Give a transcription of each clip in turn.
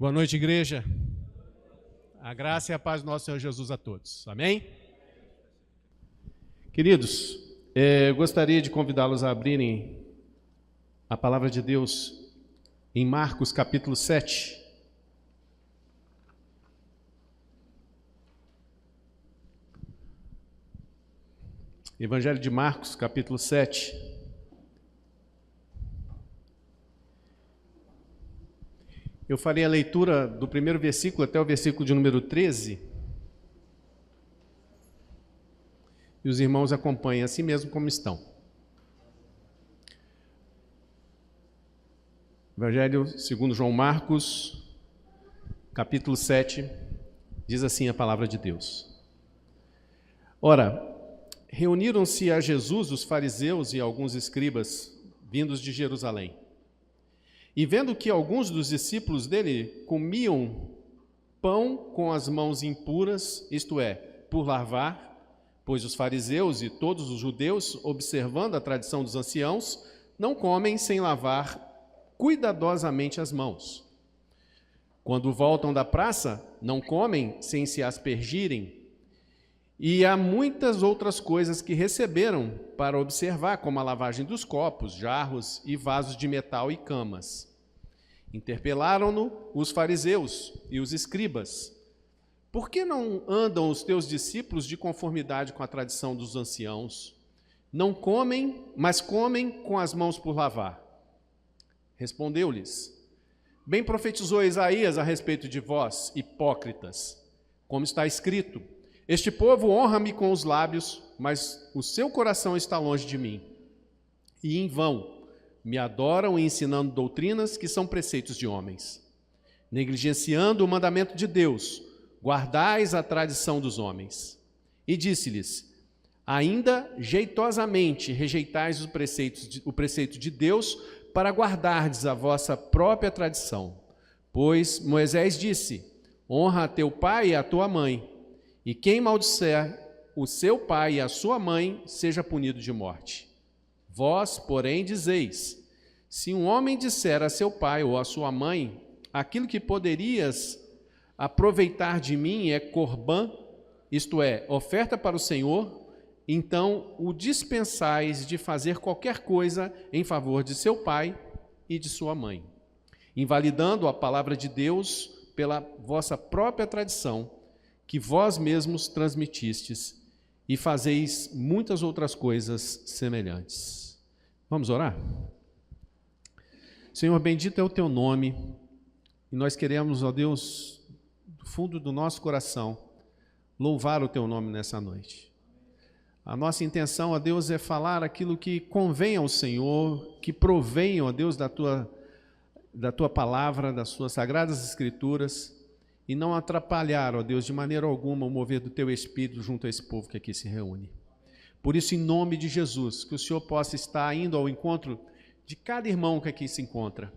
Boa noite, igreja. A graça e a paz do nosso Senhor Jesus a todos. Amém? Queridos, gostaria de convidá-los a abrirem a palavra de Deus em Marcos capítulo 7. Evangelho de Marcos capítulo 7. Eu farei a leitura do primeiro versículo até o versículo de número 13. E os irmãos acompanhem assim mesmo como estão. Evangelho segundo João Marcos, capítulo 7, diz assim a palavra de Deus. Ora, reuniram-se a Jesus os fariseus e alguns escribas, vindos de Jerusalém. E vendo que alguns dos discípulos dele comiam pão com as mãos impuras, isto é, por lavar, pois os fariseus e todos os judeus, observando a tradição dos anciãos, não comem sem lavar cuidadosamente as mãos. Quando voltam da praça, não comem sem se aspergirem. E há muitas outras coisas que receberam para observar, como a lavagem dos copos, jarros e vasos de metal e camas. Interpelaram-no os fariseus e os escribas. Por que não andam os teus discípulos de conformidade com a tradição dos anciãos? Não comem, mas comem com as mãos por lavar. Respondeu-lhes: Bem profetizou Isaías a respeito de vós, hipócritas, como está escrito: Este povo honra-me com os lábios, mas o seu coração está longe de mim. E em vão me adoram ensinando doutrinas que são preceitos de homens. Negligenciando o mandamento de Deus, guardais a tradição dos homens. E disse-lhes: Ainda jeitosamente rejeitais o preceito de Deus para guardardes a vossa própria tradição. Pois Moisés disse: Honra a teu pai e a tua mãe. E quem maldisser o seu pai e a sua mãe, seja punido de morte. Vós, porém, dizeis: se um homem disser a seu pai ou a sua mãe, aquilo que poderias aproveitar de mim é corbã, isto é, oferta para o Senhor, então o dispensais de fazer qualquer coisa em favor de seu pai e de sua mãe, invalidando a palavra de Deus pela vossa própria tradição, que vós mesmos transmitistes, e fazeis muitas outras coisas semelhantes. Vamos orar? Senhor, bendito é o teu nome, e nós queremos, ó Deus, do fundo do nosso coração, louvar o teu nome nessa noite. A nossa intenção, ó Deus, é falar aquilo que convém ao Senhor, que provém, ó Deus, da tua palavra, das suas sagradas escrituras, e não atrapalhar, ó Deus, de maneira alguma o mover do teu Espírito junto a esse povo que aqui se reúne. Por isso, em nome de Jesus, que o Senhor possa estar indo ao encontro de cada irmão que aqui se encontra,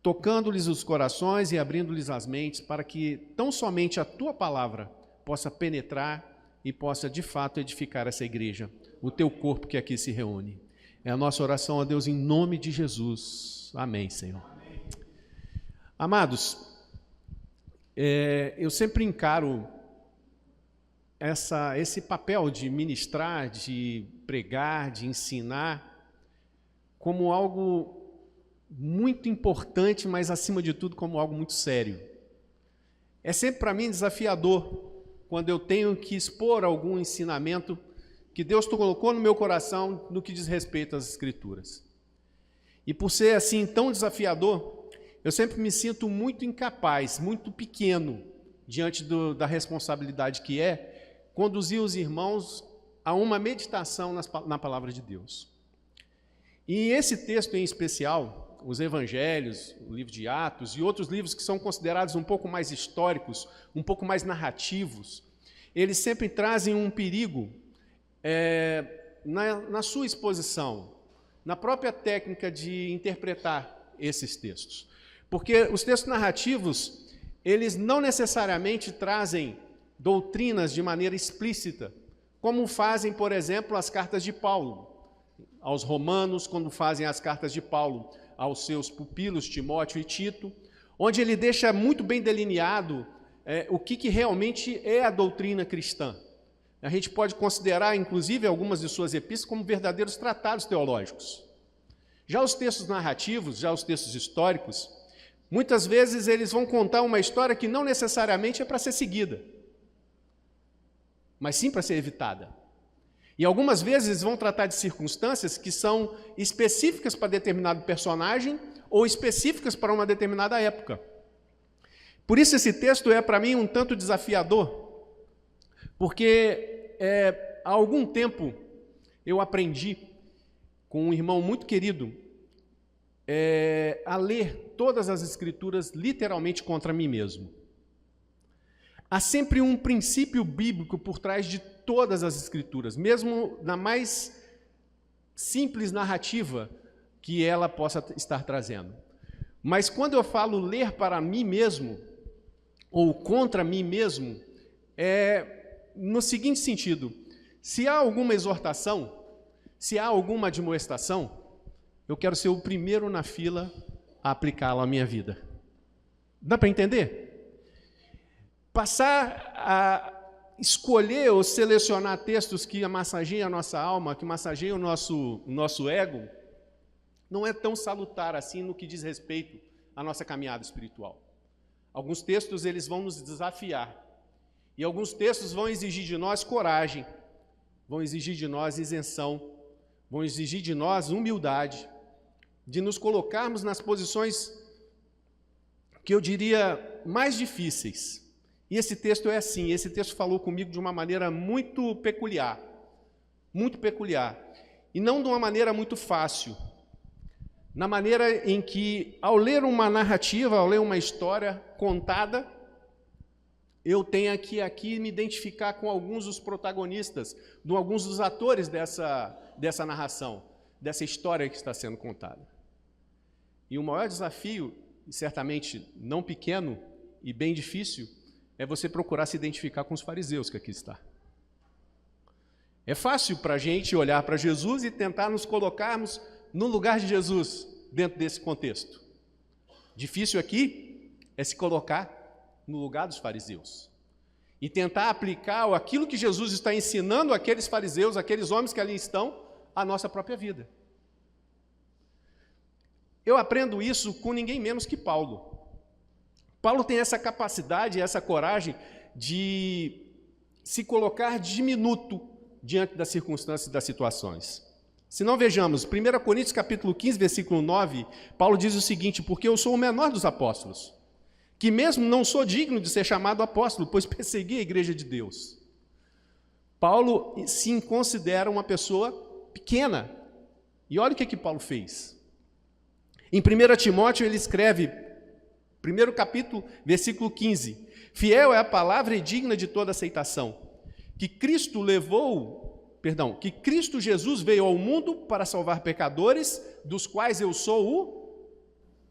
tocando-lhes os corações e abrindo-lhes as mentes, para que tão somente a tua palavra possa penetrar e possa de fato edificar essa igreja, o teu corpo que aqui se reúne. É a nossa oração, ó Deus, em nome de Jesus. Amém, Senhor. Amém. Amados, eu sempre encaro esse papel de ministrar, de pregar, de ensinar, como algo muito importante, mas acima de tudo como algo muito sério. É sempre para mim desafiador quando eu tenho que expor algum ensinamento que Deus colocou no meu coração no que diz respeito às Escrituras. E por ser assim tão desafiador, eu sempre me sinto muito incapaz, muito pequeno, diante da responsabilidade que é conduzir os irmãos a uma meditação na palavra de Deus. E esse texto em especial, os evangelhos, o livro de Atos e outros livros que são considerados um pouco mais históricos, um pouco mais narrativos, eles sempre trazem um perigo na sua exposição, na própria técnica de interpretar esses textos. Porque os textos narrativos, eles não necessariamente trazem doutrinas de maneira explícita, como fazem, por exemplo, as cartas de Paulo aos Romanos, quando fazem as cartas de Paulo aos seus pupilos, Timóteo e Tito, onde ele deixa muito bem delineado o que realmente é a doutrina cristã. A gente pode considerar, inclusive, algumas de suas epístolas como verdadeiros tratados teológicos. Já os textos narrativos, já os textos históricos, muitas vezes eles vão contar uma história que não necessariamente é para ser seguida, mas sim para ser evitada. E algumas vezes eles vão tratar de circunstâncias que são específicas para determinado personagem ou específicas para uma determinada época. Por isso esse texto é para mim um tanto desafiador, porque há algum tempo eu aprendi com um irmão muito querido a ler todas as Escrituras literalmente contra mim mesmo. Há sempre um princípio bíblico por trás de todas as Escrituras, mesmo na mais simples narrativa que ela possa estar trazendo. Mas quando eu falo ler para mim mesmo, ou contra mim mesmo, no seguinte sentido: se há alguma exortação, se há alguma admoestação, eu quero ser o primeiro na fila a aplicá-la à minha vida. Dá para entender? Passar a escolher ou selecionar textos que massageiam a nossa alma, que massageiam o nosso ego, não é tão salutar assim no que diz respeito à nossa caminhada espiritual. Alguns textos eles vão nos desafiar, e alguns textos vão exigir de nós coragem, vão exigir de nós isenção, vão exigir de nós humildade, de nos colocarmos nas posições que eu diria mais difíceis. E esse texto é assim, esse texto falou comigo de uma maneira muito peculiar, e não de uma maneira muito fácil, na maneira em que, ao ler uma narrativa, ao ler uma história contada, eu tenho que aqui me identificar com alguns dos protagonistas, com alguns dos atores dessa narração, dessa história que está sendo contada. E o maior desafio, e certamente não pequeno e bem difícil, é você procurar se identificar com os fariseus que aqui está. É fácil para a gente olhar para Jesus e tentar nos colocarmos no lugar de Jesus dentro desse contexto. Difícil aqui é se colocar no lugar dos fariseus e tentar aplicar aquilo que Jesus está ensinando àqueles fariseus, aqueles homens que ali estão, à nossa própria vida. Eu aprendo isso com ninguém menos que Paulo. Paulo tem essa capacidade, essa coragem de se colocar diminuto diante das circunstâncias e das situações. Se não vejamos, 1 Coríntios capítulo 15, versículo 9, Paulo diz o seguinte: porque eu sou o menor dos apóstolos, que mesmo não sou digno de ser chamado apóstolo, pois persegui a igreja de Deus. Paulo se considera uma pessoa pequena. E olha o que Paulo fez. Em 1 Timóteo ele escreve, 1º capítulo, versículo 15: fiel é a palavra e digna de toda aceitação, que Cristo Jesus veio ao mundo para salvar pecadores, dos quais eu sou o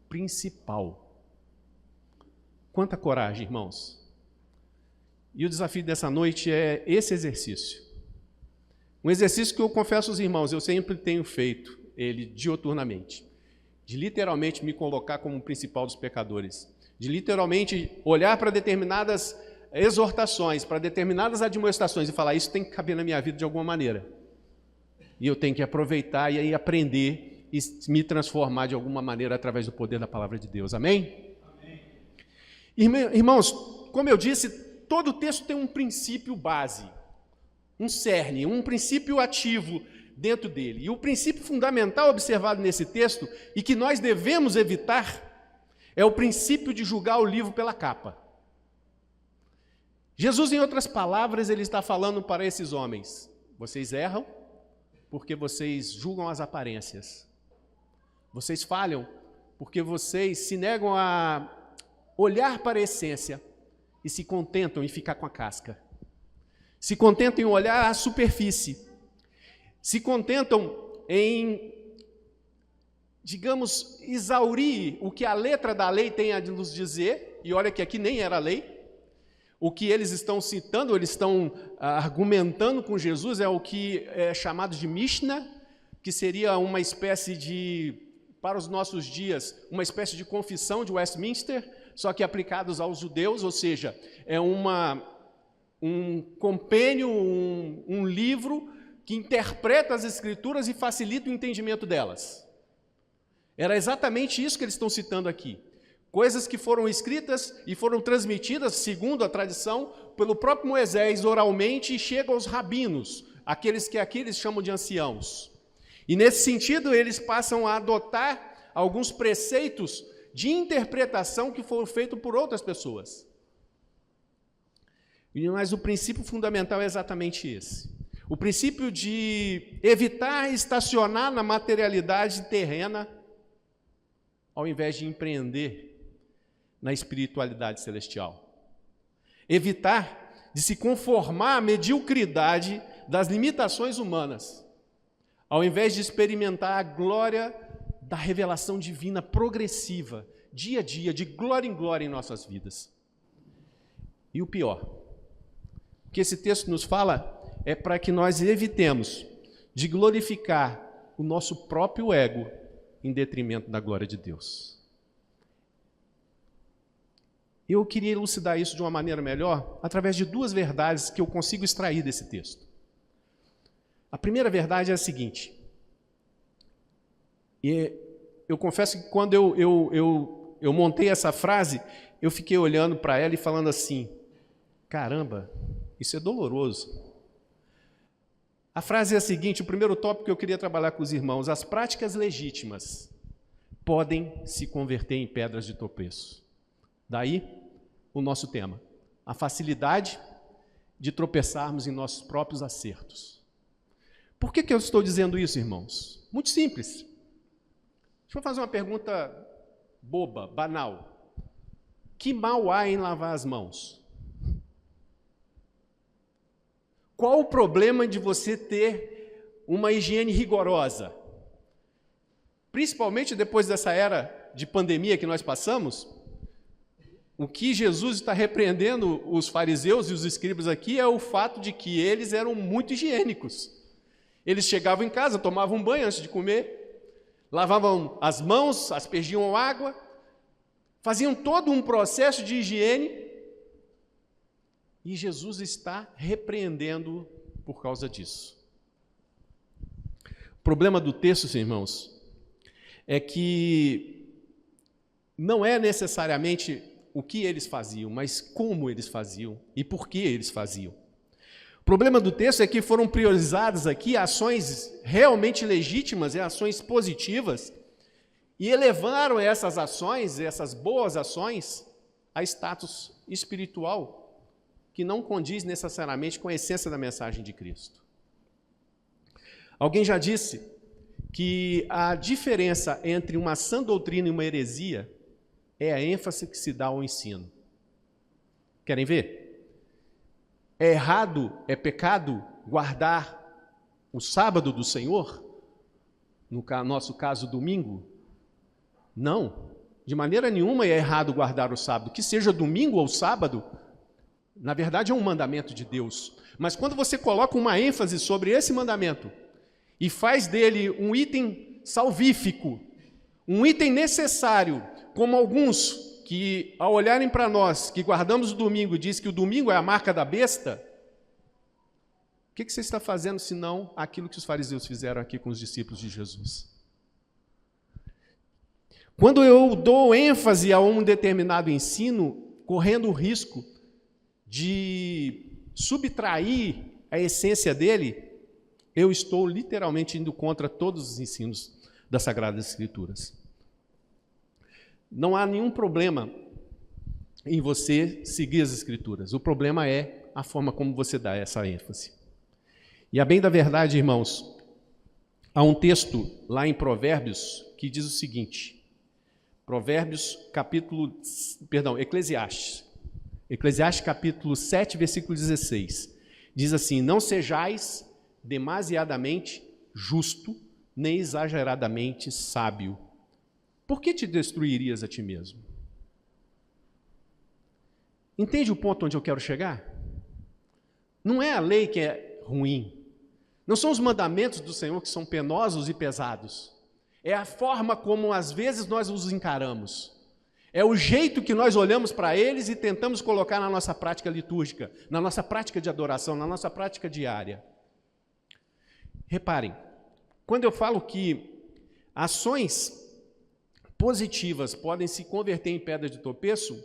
principal. Quanta coragem, irmãos. E o desafio dessa noite é esse exercício. Um exercício que eu confesso aos irmãos, eu sempre tenho feito ele dioturnamente, de literalmente me colocar como o principal dos pecadores, de literalmente olhar para determinadas exortações, para determinadas admoestações e falar: isso tem que caber na minha vida de alguma maneira. E eu tenho que aproveitar e aí aprender e me transformar de alguma maneira através do poder da palavra de Deus. Amém? Amém. Irmãos, como eu disse, todo texto tem um princípio base, um cerne, um princípio ativo dentro dele. E o princípio fundamental observado nesse texto e que nós devemos evitar é o princípio de julgar o livro pela capa. Jesus, em outras palavras, ele está falando para esses homens: vocês erram porque vocês julgam as aparências. Vocês falham porque vocês se negam a olhar para a essência e se contentam em ficar com a casca. Se contentam em olhar a superfície. Se contentam em, digamos, exaurir o que a letra da lei tem a nos dizer, e olha que aqui nem era lei. O que eles estão citando, eles estão argumentando com Jesus, é o que é chamado de Mishnah, que seria uma espécie de, para os nossos dias, uma espécie de confissão de Westminster, só que aplicados aos judeus, ou seja, é um compêndio, um livro que interpreta as Escrituras e facilita o entendimento delas. Era exatamente isso que eles estão citando aqui. Coisas que foram escritas e foram transmitidas, segundo a tradição, pelo próprio Moisés oralmente e chegam aos rabinos, aqueles que aqui eles chamam de anciãos. E nesse sentido, eles passam a adotar alguns preceitos de interpretação que foram feitos por outras pessoas. Mas o princípio fundamental é exatamente esse. O princípio de evitar estacionar na materialidade terrena, ao invés de empreender na espiritualidade celestial. Evitar de se conformar à mediocridade das limitações humanas, ao invés de experimentar a glória da revelação divina progressiva, dia a dia, de glória em glória em nossas vidas. E o pior, o que esse texto nos fala é para que nós evitemos de glorificar o nosso próprio ego em detrimento da glória de Deus. Eu queria elucidar isso de uma maneira melhor através de duas verdades que eu consigo extrair desse texto. A primeira verdade é a seguinte, e eu confesso que quando eu montei essa frase, eu fiquei olhando para ela e falando assim, caramba, isso é doloroso. A frase é a seguinte, o primeiro tópico que eu queria trabalhar com os irmãos, as práticas legítimas podem se converter em pedras de tropeço. Daí o nosso tema, a facilidade de tropeçarmos em nossos próprios acertos. Por que eu estou dizendo isso, irmãos? Muito simples. Deixa eu fazer uma pergunta boba, banal. Que mal há em lavar as mãos? Qual o problema de você ter uma higiene rigorosa? Principalmente depois dessa era de pandemia que nós passamos, o que Jesus está repreendendo os fariseus e os escribas aqui é o fato de que eles eram muito higiênicos. Eles chegavam em casa, tomavam um banho antes de comer, lavavam as mãos, aspergiam água, faziam todo um processo de higiene, e Jesus está repreendendo por causa disso. O problema do texto, irmãos, é que não é necessariamente o que eles faziam, mas como eles faziam e por que eles faziam. O problema do texto é que foram priorizadas aqui ações realmente legítimas e ações positivas e elevaram essas ações, essas boas ações, a status espiritual que não condiz necessariamente com a essência da mensagem de Cristo. Alguém já disse que a diferença entre uma sã doutrina e uma heresia é a ênfase que se dá ao ensino. Querem ver? É errado, é pecado guardar o sábado do Senhor? No nosso caso, domingo? Não, de maneira nenhuma é errado guardar o sábado. Que seja domingo ou sábado, na verdade é um mandamento de Deus. Mas quando você coloca uma ênfase sobre esse mandamento e faz dele um item salvífico, um item necessário, como alguns que, ao olharem para nós, que guardamos o domingo, diz que o domingo é a marca da besta, o que você está fazendo, senão aquilo que os fariseus fizeram aqui com os discípulos de Jesus? Quando eu dou ênfase a um determinado ensino, correndo o risco de subtrair a essência dele, eu estou literalmente indo contra todos os ensinos das Sagradas Escrituras. Não há nenhum problema em você seguir as Escrituras. O problema é a forma como você dá essa ênfase. E a bem da verdade, irmãos, há um texto lá em Provérbios que diz o seguinte, Eclesiastes capítulo 7, versículo 16, diz assim, não sejais demasiadamente justo, nem exageradamente sábio. Por que te destruirias a ti mesmo? Entende o ponto onde eu quero chegar? Não é a lei que é ruim. Não são os mandamentos do Senhor que são penosos e pesados. É a forma como às vezes nós os encaramos. É o jeito que nós olhamos para eles e tentamos colocar na nossa prática litúrgica, na nossa prática de adoração, na nossa prática diária. Reparem, quando eu falo que ações positivas podem se converter em pedra de tropeço,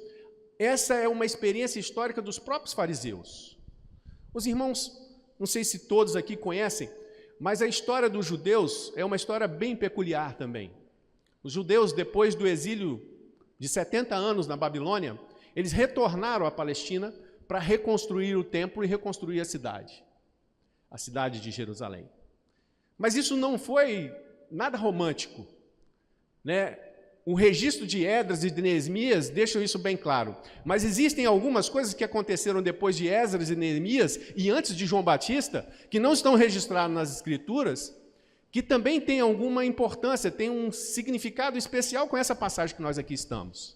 essa é uma experiência histórica dos próprios fariseus. Os irmãos, não sei se todos aqui conhecem, mas a história dos judeus é uma história bem peculiar também. Os judeus, depois do exílio de 70 anos na Babilônia, eles retornaram à Palestina para reconstruir o templo e reconstruir a cidade de Jerusalém. Mas isso não foi nada romântico, né? O registro de Esdras e de Neemias deixa isso bem claro. Mas existem algumas coisas que aconteceram depois de Esdras e Neemias e antes de João Batista, que não estão registradas nas Escrituras, que também têm alguma importância, têm um significado especial com essa passagem que nós aqui estamos.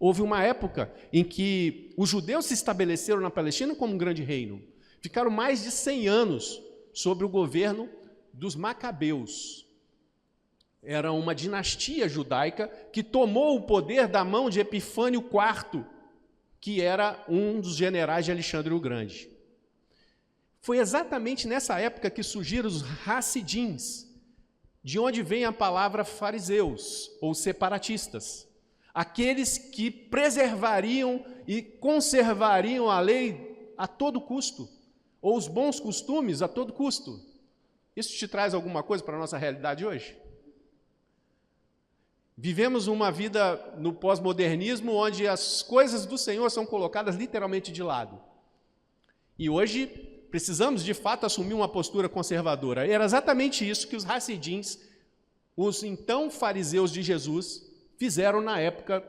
Houve uma época em que os judeus se estabeleceram na Palestina como um grande reino. Ficaram mais de 100 anos sob o governo dos Macabeus. Era uma dinastia judaica que tomou o poder da mão de Epifânio IV, que era um dos generais de Alexandre o Grande. Foi exatamente nessa época que surgiram os Hassidins, de onde vem a palavra fariseus, ou separatistas. Aqueles que preservariam e conservariam a lei a todo custo, ou os bons costumes a todo custo. Isso te traz alguma coisa para a nossa realidade hoje? Vivemos uma vida no pós-modernismo onde as coisas do Senhor são colocadas literalmente de lado. E hoje precisamos, de fato, assumir uma postura conservadora. Era exatamente isso que os Hassidins, os então fariseus de Jesus, fizeram na época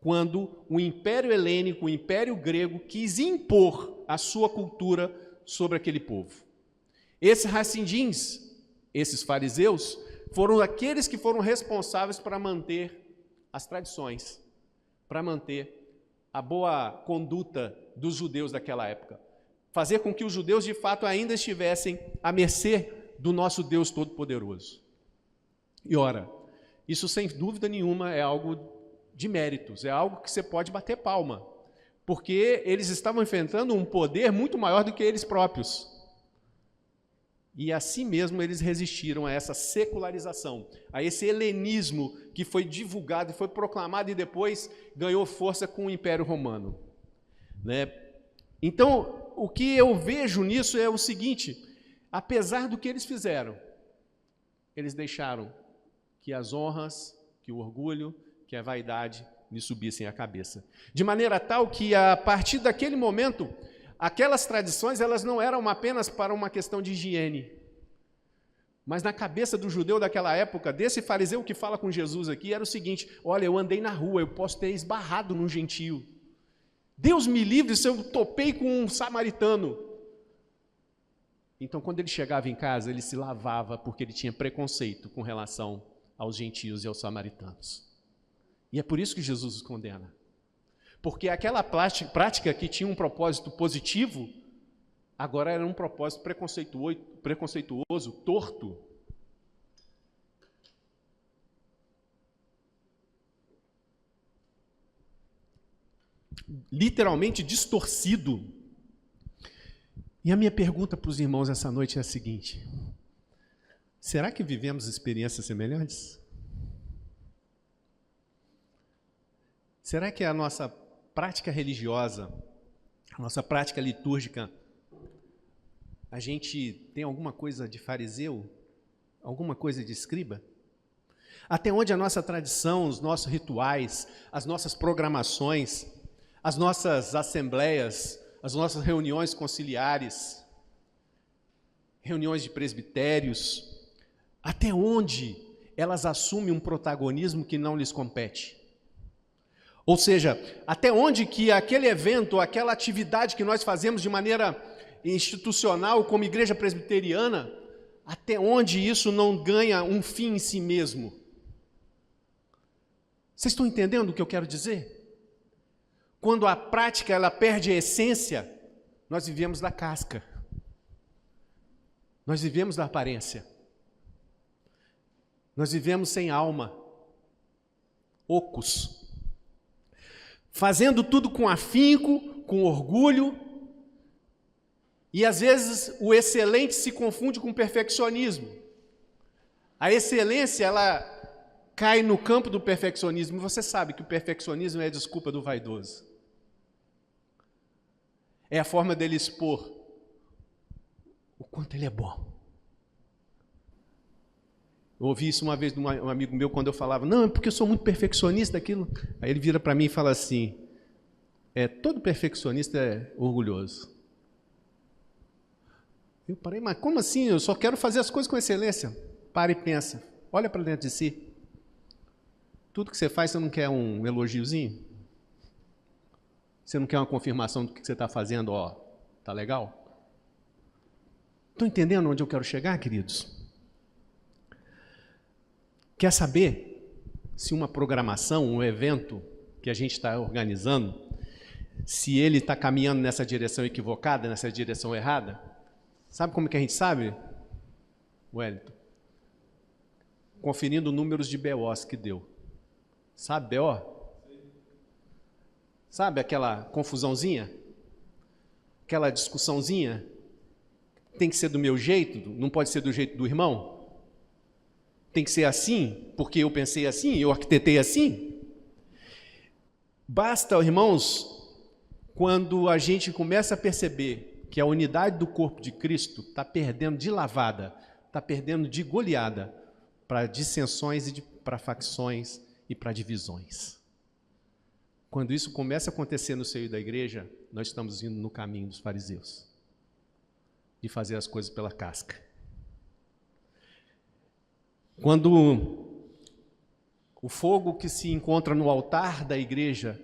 quando o Império Helênico, o Império Grego, quis impor a sua cultura sobre aquele povo. Esses Hassidins, esses fariseus, foram aqueles que foram responsáveis para manter as tradições, para manter a boa conduta dos judeus daquela época. Fazer com que os judeus, de fato, ainda estivessem à mercê do nosso Deus Todo-Poderoso. E ora, isso sem dúvida nenhuma é algo de méritos, é algo que você pode bater palma, porque eles estavam enfrentando um poder muito maior do que eles próprios. E assim mesmo eles resistiram a essa secularização, a esse helenismo que foi divulgado, foi proclamado e depois ganhou força com o Império Romano, né? Então, o que eu vejo nisso é o seguinte: apesar do que eles fizeram, eles deixaram que as honras, que o orgulho, que a vaidade lhe subissem à cabeça. De maneira tal que, a partir daquele momento, aquelas tradições elas não eram apenas para uma questão de higiene, mas na cabeça do judeu daquela época, desse fariseu que fala com Jesus aqui, era o seguinte: olha, eu andei na rua, eu posso ter esbarrado num gentio. Deus me livre se eu topei com um samaritano. Então, quando ele chegava em casa, ele se lavava, porque ele tinha preconceito com relação aos gentios e aos samaritanos. E é por isso que Jesus os condena. Porque aquela prática que tinha um propósito positivo, agora era um propósito preconceituoso, torto. Literalmente distorcido. E a minha pergunta para os irmãos essa noite é a seguinte: será que vivemos experiências semelhantes? Será que a nossa prática religiosa, a nossa prática litúrgica, a gente tem alguma coisa de fariseu? Alguma coisa de escriba? Até onde a nossa tradição, os nossos rituais, as nossas programações, as nossas assembleias, as nossas reuniões conciliares, reuniões de presbitérios, até onde elas assumem um protagonismo que não lhes compete? Ou seja, até onde que aquele evento, aquela atividade que nós fazemos de maneira institucional como igreja presbiteriana, até onde isso não ganha um fim em si mesmo? Vocês estão entendendo o que eu quero dizer? Quando a prática ela perde a essência, nós vivemos da casca. Nós vivemos da aparência. Nós vivemos sem alma. Ocos. fazendo tudo com afinco, com orgulho, e às vezes o excelente se confunde com o perfeccionismo. A excelência, ela cai no campo do perfeccionismo. Você sabe que o perfeccionismo é a desculpa do vaidoso. É a forma dele expor o quanto ele é bom. Eu ouvi isso uma vez de um amigo meu, quando eu falava, não, é porque eu sou muito perfeccionista daquilo. Aí ele vira para mim e fala assim, todo perfeccionista é orgulhoso. Eu parei, mas como assim? Eu só quero fazer as coisas com excelência. Para e pensa, olha para dentro de si. Tudo que você faz, você não quer um elogiozinho? Você não quer uma confirmação do que você está fazendo? Ó, tá legal? Estão entendendo onde eu quero chegar, queridos? Quer saber se uma programação, um evento que a gente está organizando, se ele está caminhando nessa direção equivocada, nessa direção errada? Sabe como que a gente sabe, Wellington? Conferindo números de BOs que deu. Sabe BO? Sabe aquela confusãozinha? Aquela discussãozinha? Tem que ser do meu jeito, não pode ser do jeito do irmão? Tem que ser assim, porque eu pensei assim, eu arquitetei assim? Basta, irmãos, quando a gente começa a perceber que a unidade do corpo de Cristo está perdendo de lavada, está perdendo de goleada para dissensões e para facções e para divisões. Quando isso começa a acontecer no seio da igreja, nós estamos indo no caminho dos fariseus, de fazer as coisas pela casca. Quando o fogo que se encontra no altar da igreja,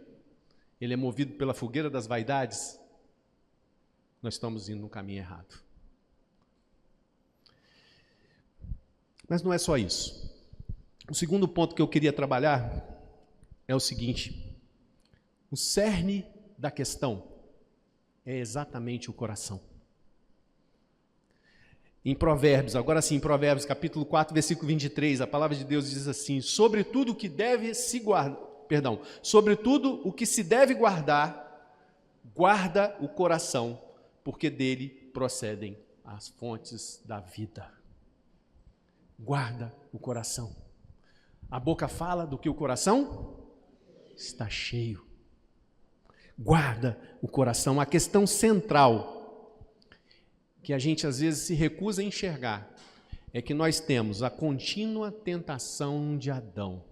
ele é movido pela fogueira das vaidades, nós estamos indo no caminho errado. Mas não é só isso. O segundo ponto que eu queria trabalhar é o seguinte: o cerne da questão é exatamente o coração. Em Provérbios, agora sim, em Provérbios, capítulo 4, versículo 23, a palavra de Deus diz assim: sobre tudo o que se deve guardar, guarda o coração, porque dele procedem as fontes da vida. Guarda o coração. A boca fala do que o coração está cheio. Guarda o coração. A questão central que a gente às vezes se recusa a enxergar é que nós temos a contínua tentação de Adão.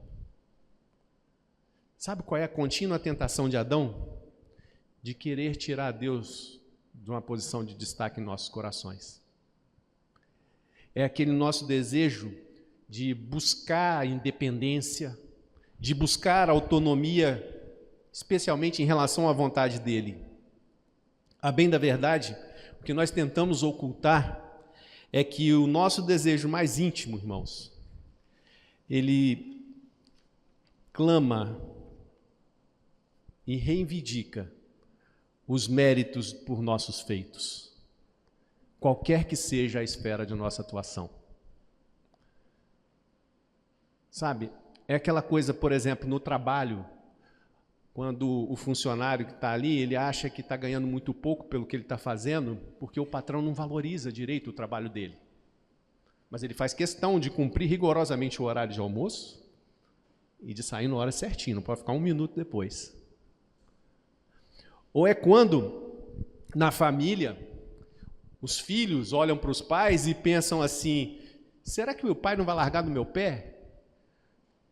Sabe qual é a contínua tentação de Adão? De querer tirar Deus de uma posição de destaque em nossos corações. É aquele nosso desejo de buscar a independência, de buscar a autonomia, especialmente em relação à vontade dele. A bem da verdade, o que nós tentamos ocultar é que o nosso desejo mais íntimo, irmãos, ele clama e reivindica os méritos por nossos feitos, qualquer que seja a esfera de nossa atuação. Sabe, é aquela coisa, por exemplo, no trabalho, quando o funcionário que está ali, ele acha que está ganhando muito pouco pelo que ele está fazendo, porque o patrão não valoriza direito o trabalho dele. Mas ele faz questão de cumprir rigorosamente o horário de almoço e de sair na hora certinha, não pode ficar um minuto depois. Ou é quando, na família, os filhos olham para os pais e pensam assim: será que meu pai não vai largar do meu pé?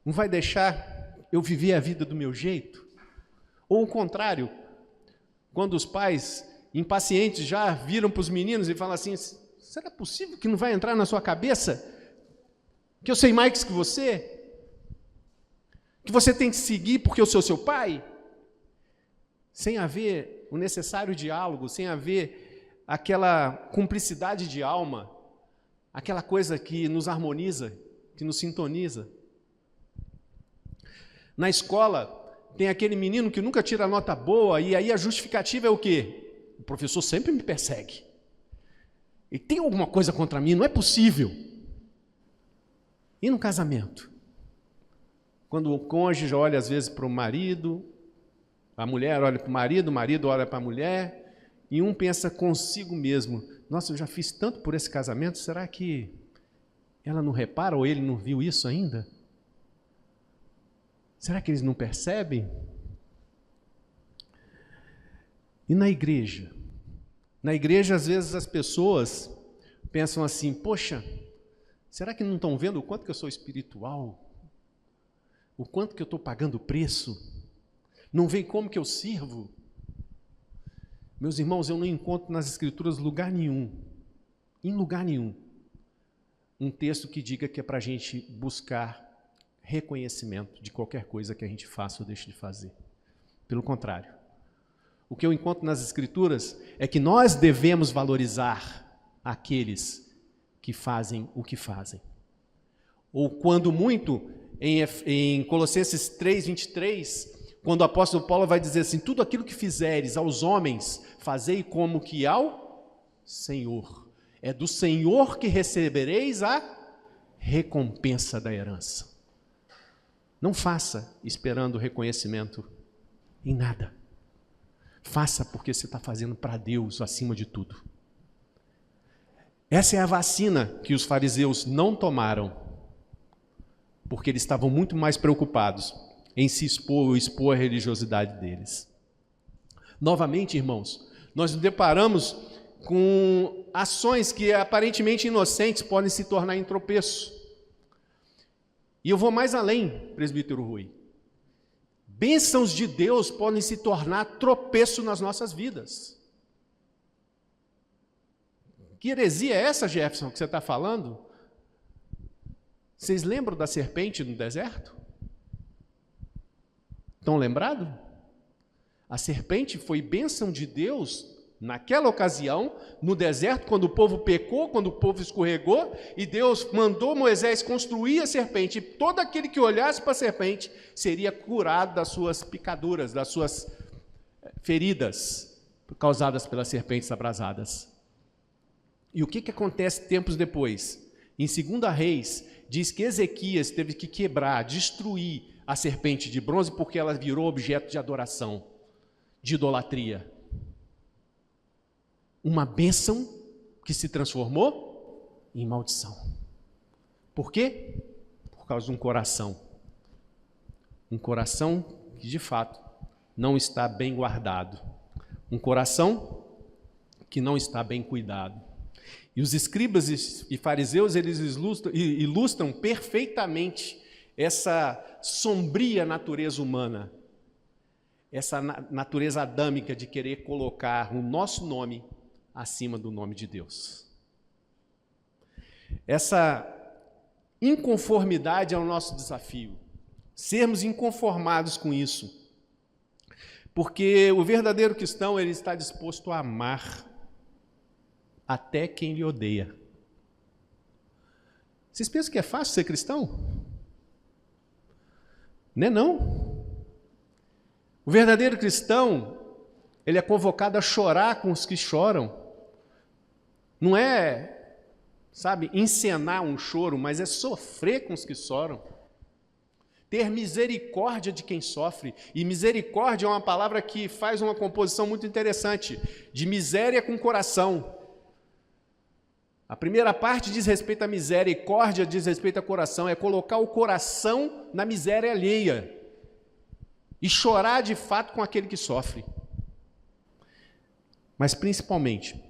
Não vai deixar eu viver a vida do meu jeito? Ou o contrário, quando os pais, impacientes, já viram para os meninos e falam assim: será possível que não vai entrar na sua cabeça que eu sei mais que você? Que você tem que seguir porque eu sou seu pai? Sem haver o necessário diálogo, sem haver aquela cumplicidade de alma, aquela coisa que nos harmoniza, que nos sintoniza. Na escola, tem aquele menino que nunca tira nota boa, e aí a justificativa é o quê? O professor sempre me persegue. E tem alguma coisa contra mim, não é possível. E no casamento? Quando o cônjuge olha às vezes para o marido A mulher olha para o marido olha para a mulher, e um pensa consigo mesmo, nossa, eu já fiz tanto por esse casamento, será que ela não repara ou ele não viu isso ainda? Será que eles não percebem? E na igreja? Na igreja, às vezes, as pessoas pensam assim, poxa, será que não estão vendo o quanto que eu sou espiritual? O quanto que eu estou pagando preço? Não veem como que eu sirvo? Meus irmãos, eu não encontro nas Escrituras lugar nenhum, em lugar nenhum, um texto que diga que é para a gente buscar reconhecimento de qualquer coisa que a gente faça ou deixe de fazer. Pelo contrário. O que eu encontro nas Escrituras é que nós devemos valorizar aqueles que fazem o que fazem. Ou quando muito, em Colossenses 3:23, quando o apóstolo Paulo vai dizer assim, tudo aquilo que fizeres aos homens, fazei como que ao Senhor. É do Senhor que recebereis a recompensa da herança. Não faça esperando reconhecimento em nada. Faça porque você está fazendo para Deus acima de tudo. Essa é a vacina que os fariseus não tomaram, porque eles estavam muito mais preocupados em se expor ou expor a religiosidade deles. Novamente, irmãos, nós nos deparamos com ações que aparentemente inocentes podem se tornar em tropeço. E eu vou mais além, presbítero Rui. Bênçãos de Deus podem se tornar tropeço nas nossas vidas. Que heresia é essa, Jefferson, que você está falando? Vocês lembram da serpente no deserto? Estão lembrados? A serpente foi bênção de Deus naquela ocasião, no deserto, quando o povo pecou, quando o povo escorregou, e Deus mandou Moisés construir a serpente, e todo aquele que olhasse para a serpente seria curado das suas picaduras, das suas feridas causadas pelas serpentes abrasadas. E o que acontece tempos depois? Em 2 Reis, diz que Ezequias teve que quebrar, destruir a serpente de bronze, porque ela virou objeto de adoração, de idolatria. Uma bênção que se transformou em maldição. Por quê? Por causa de um coração. Um coração que, de fato, não está bem guardado. Um coração que não está bem cuidado. E os escribas e fariseus, eles ilustram perfeitamente essa sombria natureza humana, essa natureza adâmica de querer colocar o nosso nome acima do nome de Deus. Essa inconformidade é o nosso desafio, sermos inconformados com isso, porque o verdadeiro cristão, ele está disposto a amar até quem lhe odeia. Vocês pensam que é fácil ser cristão? Não é não. O verdadeiro cristão, ele é convocado a chorar com os que choram. Não é, sabe, encenar um choro, mas é sofrer com os que choram. Ter misericórdia de quem sofre. E misericórdia é uma palavra que faz uma composição muito interessante, de miséria com coração. A primeira parte diz respeito à misericórdia, diz respeito ao coração, é colocar o coração na miséria alheia e chorar de fato com aquele que sofre. Mas principalmente,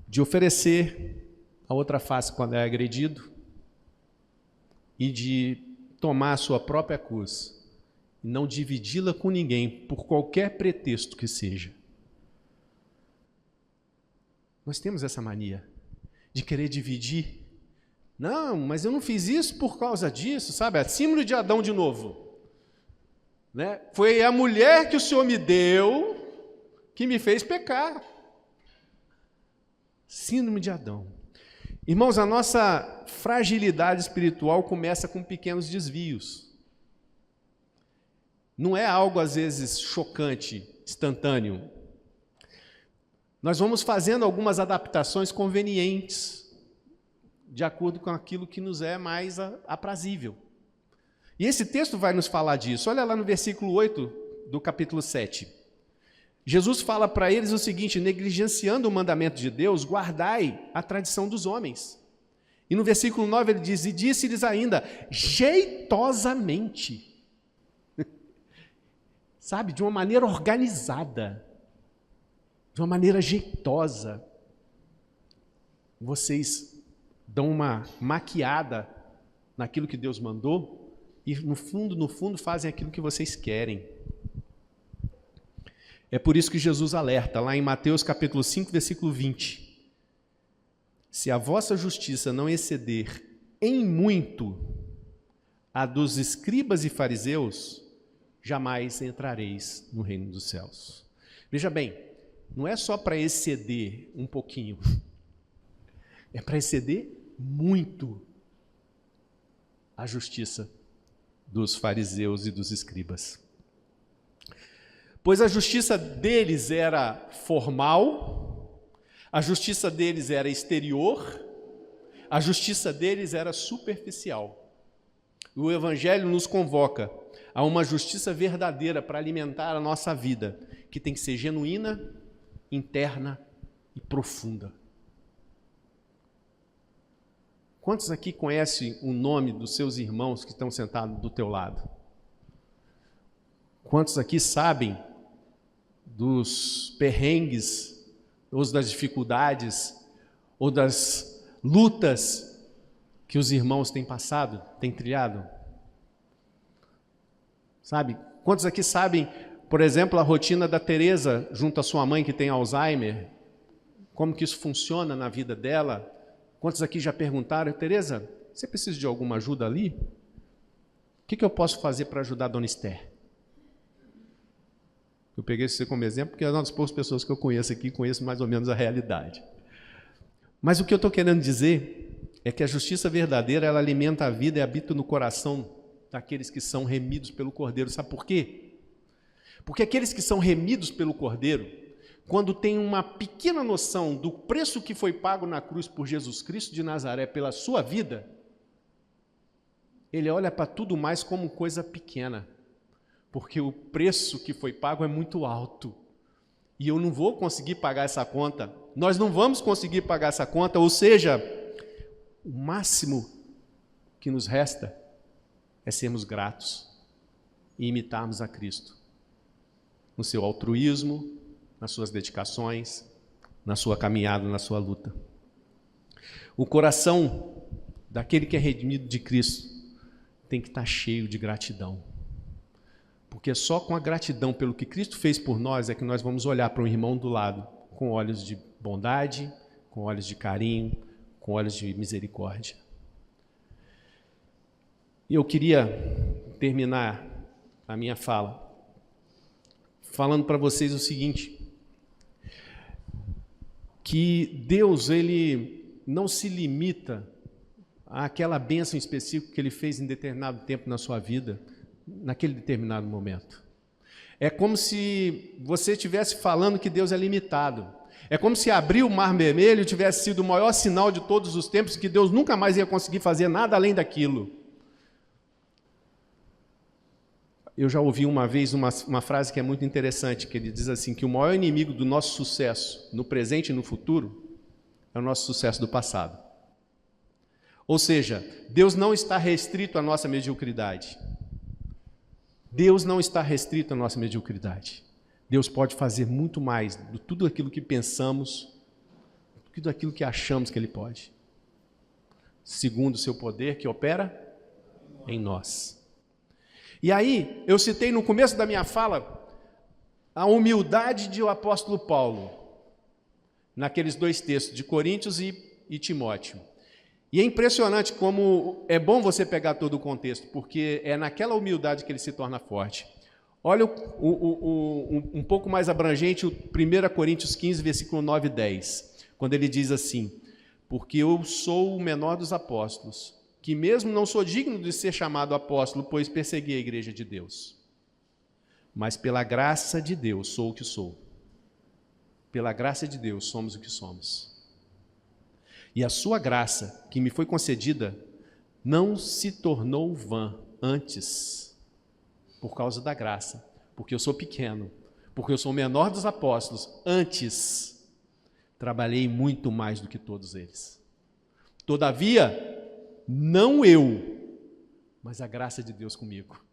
de oferecer a outra face quando é agredido e de tomar a sua própria cruz e não dividi-la com ninguém por qualquer pretexto que seja. Nós temos essa mania de querer dividir. Não, mas eu não fiz isso por causa disso, sabe? A síndrome de Adão de novo. Né? Foi a mulher que o Senhor me deu que me fez pecar. Síndrome de Adão. Irmãos, a nossa fragilidade espiritual começa com pequenos desvios. Não é algo, às vezes, chocante, instantâneo. Nós vamos fazendo algumas adaptações convenientes, de acordo com aquilo que nos é mais aprazível. E esse texto vai nos falar disso. Olha lá no versículo 8 do capítulo 7. Jesus fala para eles o seguinte: negligenciando o mandamento de Deus, guardai a tradição dos homens. E no versículo 9 ele diz: e disse-lhes ainda, jeitosamente. Sabe, de uma maneira organizada, de uma maneira jeitosa. Vocês dão uma maquiada naquilo que Deus mandou e no fundo fazem aquilo que vocês querem. É por isso que Jesus alerta, lá em Mateus capítulo 5, versículo 20. Se a vossa justiça não exceder em muito a dos escribas e fariseus, jamais entrareis no reino dos céus. Veja bem, não é só para exceder um pouquinho, é para exceder muito a justiça dos fariseus e dos escribas. Pois a justiça deles era formal, a justiça deles era exterior, a justiça deles era superficial. O Evangelho nos convoca a uma justiça verdadeira para alimentar a nossa vida, que tem que ser genuína, interna e profunda. Quantos aqui conhecem o nome dos seus irmãos que estão sentados do teu lado? Quantos aqui sabem dos perrengues, ou das dificuldades, ou das lutas que os irmãos têm passado, têm trilhado? Sabe? Quantos aqui sabem, por exemplo, a rotina da Teresa junto à sua mãe que tem Alzheimer? Como que isso funciona na vida dela? Quantos aqui já perguntaram: Teresa, você precisa de alguma ajuda ali? O que eu posso fazer para ajudar a dona Esther? Eu peguei você como exemplo porque é uma das poucas pessoas que eu conheço aqui, conheço mais ou menos a realidade. Mas o que eu estou querendo dizer é que a justiça verdadeira, ela alimenta a vida e habita no coração daqueles que são remidos pelo Cordeiro. Sabe por quê? Porque aqueles que são remidos pelo Cordeiro, quando têm uma pequena noção do preço que foi pago na cruz por Jesus Cristo de Nazaré pela sua vida, ele olha para tudo mais como coisa pequena, porque o preço que foi pago é muito alto, e eu não vou conseguir pagar essa conta, nós não vamos conseguir pagar essa conta, ou seja, o máximo que nos resta é sermos gratos e imitarmos a Cristo, no seu altruísmo, nas suas dedicações, na sua caminhada, na sua luta. O coração daquele que é redimido de Cristo tem que estar cheio de gratidão. Porque só com a gratidão pelo que Cristo fez por nós é que nós vamos olhar para o irmão do lado com olhos de bondade, com olhos de carinho, com olhos de misericórdia. E eu queria terminar a minha fala falando para vocês o seguinte: que Deus, ele não se limita àquela bênção específica que ele fez em determinado tempo na sua vida, naquele determinado momento. É como se você estivesse falando que Deus é limitado. É como se abrir o Mar Vermelho tivesse sido o maior sinal de todos os tempos, que Deus nunca mais ia conseguir fazer nada além daquilo. Eu já ouvi uma vez uma frase que é muito interessante, que ele diz assim, que o maior inimigo do nosso sucesso no presente e no futuro é o nosso sucesso do passado. Ou seja, Deus não está restrito à nossa mediocridade. Deus não está restrito à nossa mediocridade. Deus pode fazer muito mais de tudo aquilo que pensamos, do que daquilo que achamos que Ele pode. Segundo o seu poder que opera em nós. E aí, eu citei no começo da minha fala a humildade do apóstolo Paulo, naqueles dois textos, de Coríntios e Timóteo. E é impressionante como é bom você pegar todo o contexto, porque é naquela humildade que ele se torna forte. Olha um pouco mais abrangente, o 1 Coríntios 15, versículo 9 e 10, quando ele diz assim: porque eu sou o menor dos apóstolos, que mesmo não sou digno de ser chamado apóstolo, pois persegui a igreja de Deus. Mas pela graça de Deus sou o que sou. Pela graça de Deus somos o que somos. E a sua graça, que me foi concedida, não se tornou vã antes, por causa da graça, porque eu sou pequeno, porque eu sou o menor dos apóstolos, antes trabalhei muito mais do que todos eles. Todavia, não eu, mas a graça de Deus comigo.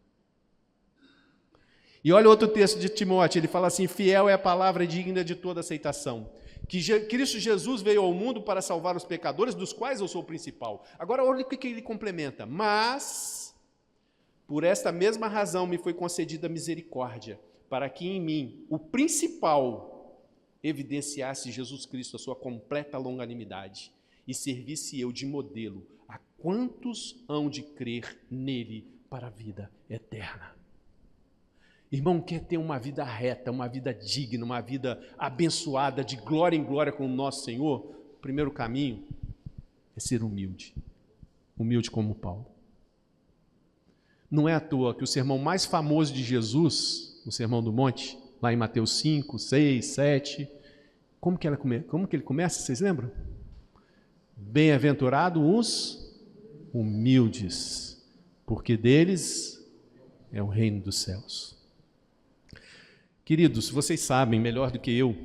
E olha outro texto de Timóteo, ele fala assim: fiel é a palavra digna de toda aceitação, que Cristo Jesus veio ao mundo para salvar os pecadores, dos quais eu sou o principal. Agora olha o que ele complementa: mas, por esta mesma razão me foi concedida misericórdia, para que em mim, o principal, evidenciasse Jesus Cristo a sua completa longanimidade, e servisse eu de modelo a quantos hão de crer nele para a vida eterna. Irmão, quer ter uma vida reta, uma vida digna, uma vida abençoada, de glória em glória com o nosso Senhor? O primeiro caminho é ser humilde. Humilde como Paulo. Não é à toa que o sermão mais famoso de Jesus, o Sermão do Monte, lá em Mateus 5, 6, 7, como que ele começa, vocês lembram? Bem-aventurados os humildes, porque deles é o reino dos céus. Queridos, vocês sabem melhor do que eu,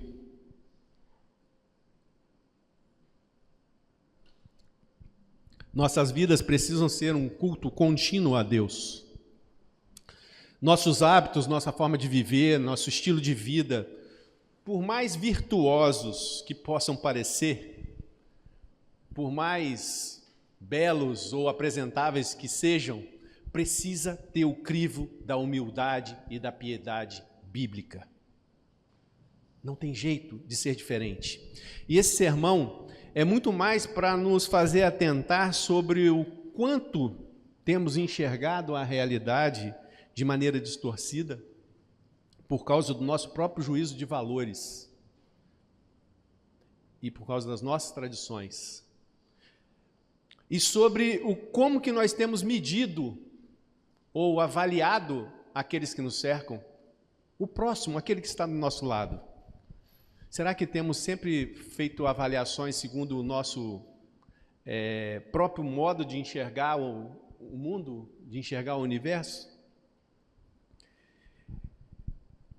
nossas vidas precisam ser um culto contínuo a Deus. Nossos hábitos, nossa forma de viver, nosso estilo de vida, por mais virtuosos que possam parecer, por mais belos ou apresentáveis que sejam, precisa ter o crivo da humildade e da piedade bíblica. Não tem jeito de ser diferente. E esse sermão é muito mais para nos fazer atentar sobre o quanto temos enxergado a realidade de maneira distorcida por causa do nosso próprio juízo de valores e por causa das nossas tradições. E sobre como que nós temos medido ou avaliado aqueles que nos cercam, o próximo, aquele que está do nosso lado. Será que temos sempre feito avaliações segundo o nosso próprio modo de enxergar o mundo, de enxergar o universo?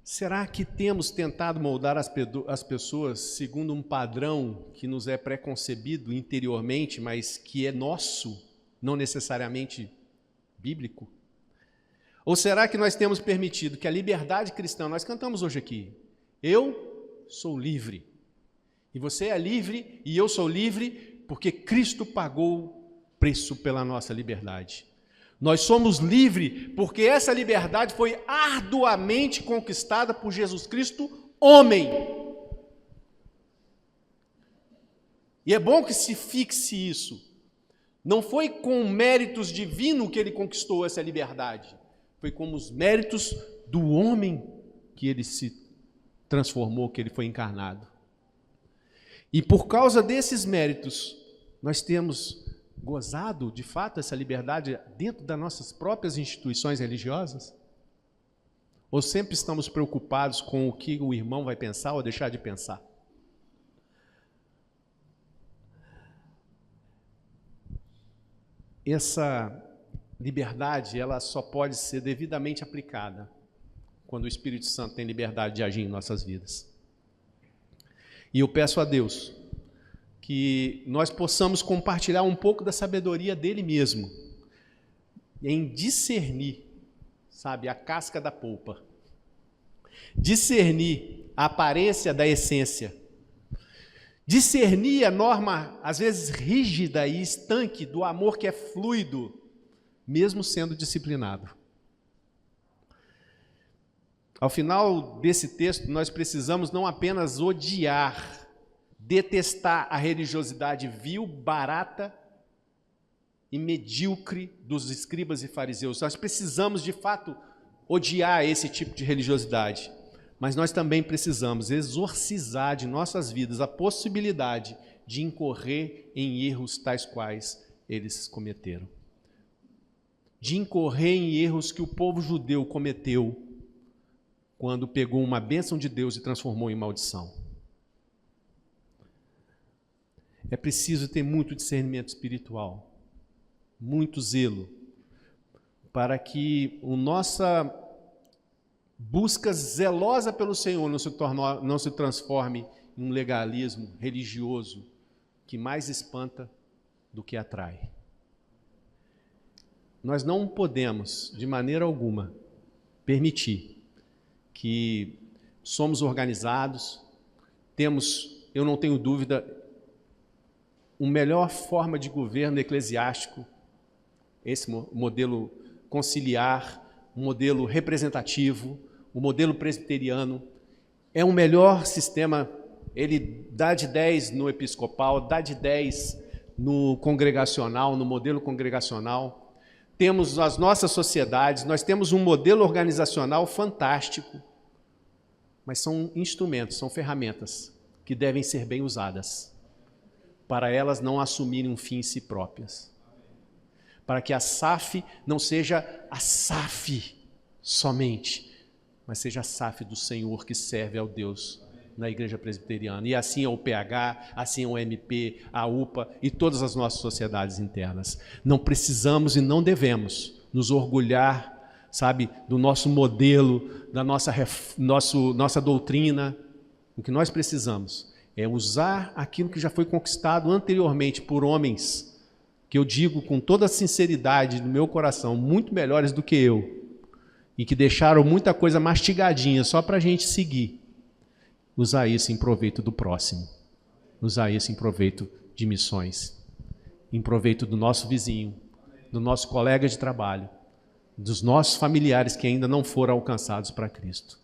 Será que temos tentado moldar as pessoas segundo um padrão que nos é preconcebido interiormente, mas que é nosso, não necessariamente bíblico? Ou será que nós temos permitido que a liberdade cristã, nós cantamos hoje aqui, eu sou livre, e você é livre, e eu sou livre, porque Cristo pagou preço pela nossa liberdade. Nós somos livres porque essa liberdade foi arduamente conquistada por Jesus Cristo, homem. E é bom que se fixe isso. Não foi com méritos divinos que ele conquistou essa liberdade. Foi como os méritos do homem que ele se transformou, que ele foi encarnado. E por causa desses méritos, nós temos gozado, de fato, essa liberdade dentro das nossas próprias instituições religiosas? Ou sempre estamos preocupados com o que o irmão vai pensar ou deixar de pensar? Essa liberdade, ela só pode ser devidamente aplicada quando o Espírito Santo tem liberdade de agir em nossas vidas. E eu peço a Deus que nós possamos compartilhar um pouco da sabedoria dele mesmo, em discernir, sabe, a casca da polpa, discernir a aparência da essência, discernir a norma, às vezes rígida e estanque, do amor que é fluido, mesmo sendo disciplinado. Ao final desse texto, nós precisamos não apenas odiar, detestar a religiosidade vil, barata e medíocre dos escribas e fariseus. Nós precisamos, de fato, odiar esse tipo de religiosidade, mas nós também precisamos exorcizar de nossas vidas a possibilidade de incorrer em erros tais quais eles cometeram. De incorrer em erros que o povo judeu cometeu quando pegou uma bênção de Deus e transformou em maldição. É preciso ter muito discernimento espiritual, muito zelo, para que a nossa busca zelosa pelo Senhor não se transforme em um legalismo religioso que mais espanta do que atrai. Nós não podemos, de maneira alguma, permitir que somos organizados, temos, eu não tenho dúvida, uma melhor forma de governo eclesiástico, esse modelo conciliar, um modelo representativo, o modelo presbiteriano, é um melhor sistema. Ele dá de 10 no episcopal, dá de 10 no congregacional, no modelo congregacional. Temos as nossas sociedades, nós temos um modelo organizacional fantástico, mas são instrumentos, são ferramentas que devem ser bem usadas, para elas não assumirem um fim em si próprias. Para que a SAF não seja a SAF somente, mas seja a SAF do Senhor que serve ao Deus na Igreja Presbiteriana. E assim é o PH, assim é o MP, a UPA e todas as nossas sociedades internas. Não precisamos e não devemos nos orgulhar, sabe, do nosso modelo, da nossa doutrina. O que nós precisamos é usar aquilo que já foi conquistado anteriormente por homens, que eu digo com toda a sinceridade do meu coração, muito melhores do que eu, e que deixaram muita coisa mastigadinha só para a gente seguir. Usar isso em proveito do próximo, usar isso em proveito de missões, em proveito do nosso vizinho, do nosso colega de trabalho, dos nossos familiares que ainda não foram alcançados para Cristo.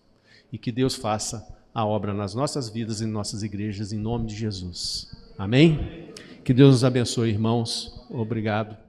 E que Deus faça a obra nas nossas vidas e em nossas igrejas, em nome de Jesus. Amém? Que Deus nos abençoe, irmãos. Obrigado.